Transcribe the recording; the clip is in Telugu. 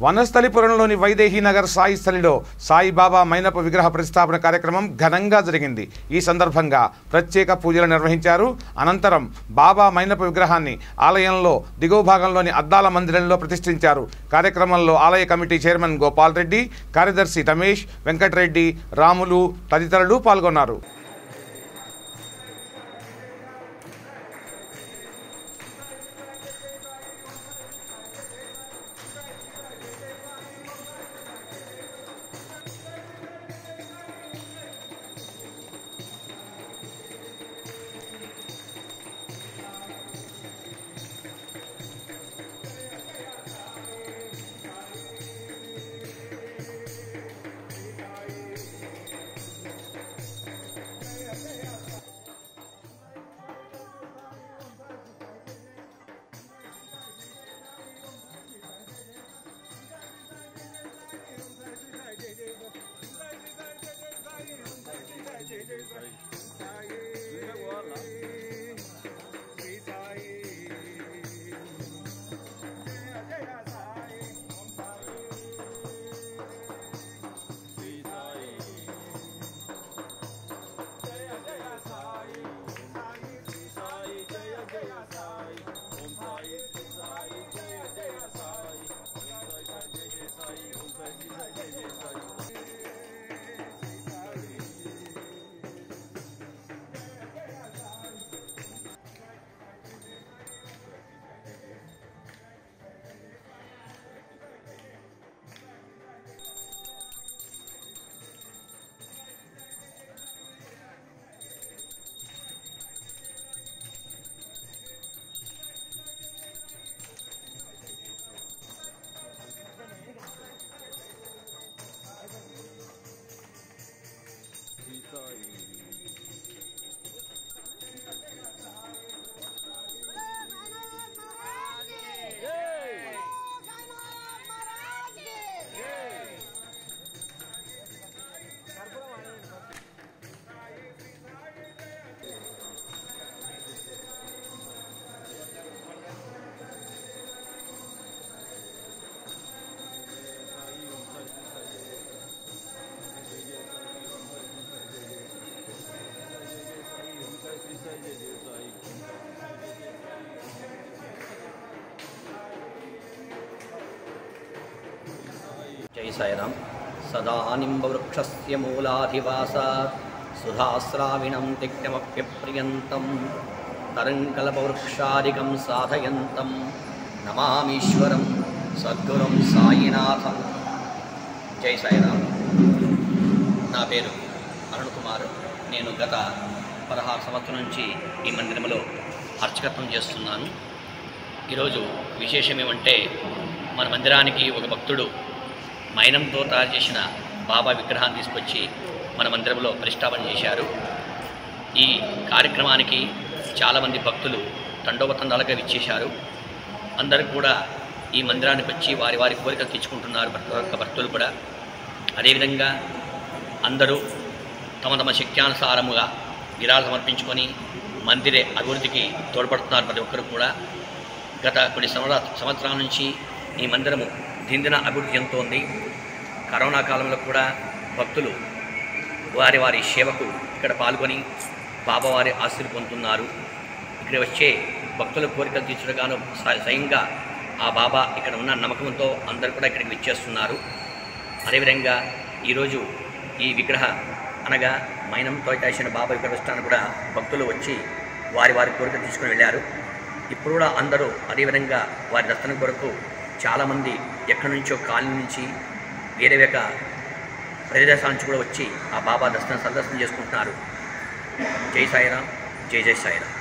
వనస్థలిపురంలోని వైదేహీనగర్ సాయి స్థలిలో సాయిబాబా మైనపు విగ్రహ ప్రతిష్టాపన కార్యక్రమం ఘనంగా జరిగింది. ఈ సందర్భంగా ప్రత్యేక పూజలు నిర్వహించారు. అనంతరం బాబా మైనపు విగ్రహాన్ని ఆలయంలో దిగువ భాగంలోని అద్దాల మందిరంలో ప్రతిష్ఠించారు. కార్యక్రమంలో ఆలయ కమిటీ చైర్మన్ గోపాల్ రెడ్డి, కార్యదర్శి రమేష్, వెంకటరెడ్డి, రాములు తదితరులు పాల్గొన్నారు. जय साईराम। सदा निम्बवृक्षस्य मूलाधिवासात् सुधास्राविणं तिक्तमप्यप्रियन्तं तरङ्कल्पवृक्षादिकं साधयन्तं नमामीश्वरं सद्गुरुं साईनाथं। जय साईराम। నా పేరు అరుణ్ కుమార్. నేను గత 16 సంవత్సరాల నుంచి ఈ మందిరంలో అర్చకత్వం చేస్తున్నాను. ఈరోజు విశేషం ఏమంటే, మన మందిరానికి ఒక భక్తుడు మైనంతో తయారు చేసిన బాబా విగ్రహాన్ని తీసుకొచ్చి మన మందిరంలో ప్రతిష్టాపన చేశారు. ఈ కార్యక్రమానికి చాలామంది భక్తులు తండోపతండాలుగా విచ్చేశారు. అందరూ కూడా ఈ మందిరానికి వచ్చి వారి వారి కోరికలు తెచ్చుకుంటున్నారు. భక్తులు కూడా అదేవిధంగా అందరూ తమ తమ శక్త్యానుసారముగా విరాళాలు సమర్పించుకొని మందిరే అభివృద్ధికి తోడ్పడుతున్నారు. ప్రతి ఒక్కరు కూడా గత కొన్ని సంవత్సరాల నుంచి ఈ మందిరము దినదిన అభివృద్ధి చెందుతోంది. కరోనా కాలంలో కూడా భక్తులు వారి వారి సేవకు ఇక్కడ పాల్గొని బాబావారి ఆశీర్వాదం పొందుతున్నారు. ఇక్కడ వచ్చే భక్తుల కోరికలు తీర్చగాను స్వయంగా ఆ బాబా ఇక్కడ ఉన్న నమ్మకంతో అందరూ కూడా ఇక్కడికి విచ్చేస్తున్నారు. అదేవిధంగా ఈరోజు ఈ విగ్రహ అనగా మైనంతో చేసిన బాబా విగ్రహాన్ని కూడా భక్తులు వచ్చి వారి వారి కోరికలు తీసుకుని వెళ్ళారు. ఇప్పుడు కూడా అందరూ అదేవిధంగా వారి దర్శనం కొరకు చాలామంది ఎక్కడి నుంచో కాలనీ నుంచి వేరే వేరే ప్రదేశాల నుంచి కూడా వచ్చి ఆ బాబా సందర్శనం చేసుకుంటున్నారు. జై సాయిరాం, జై జై సాయిరాం.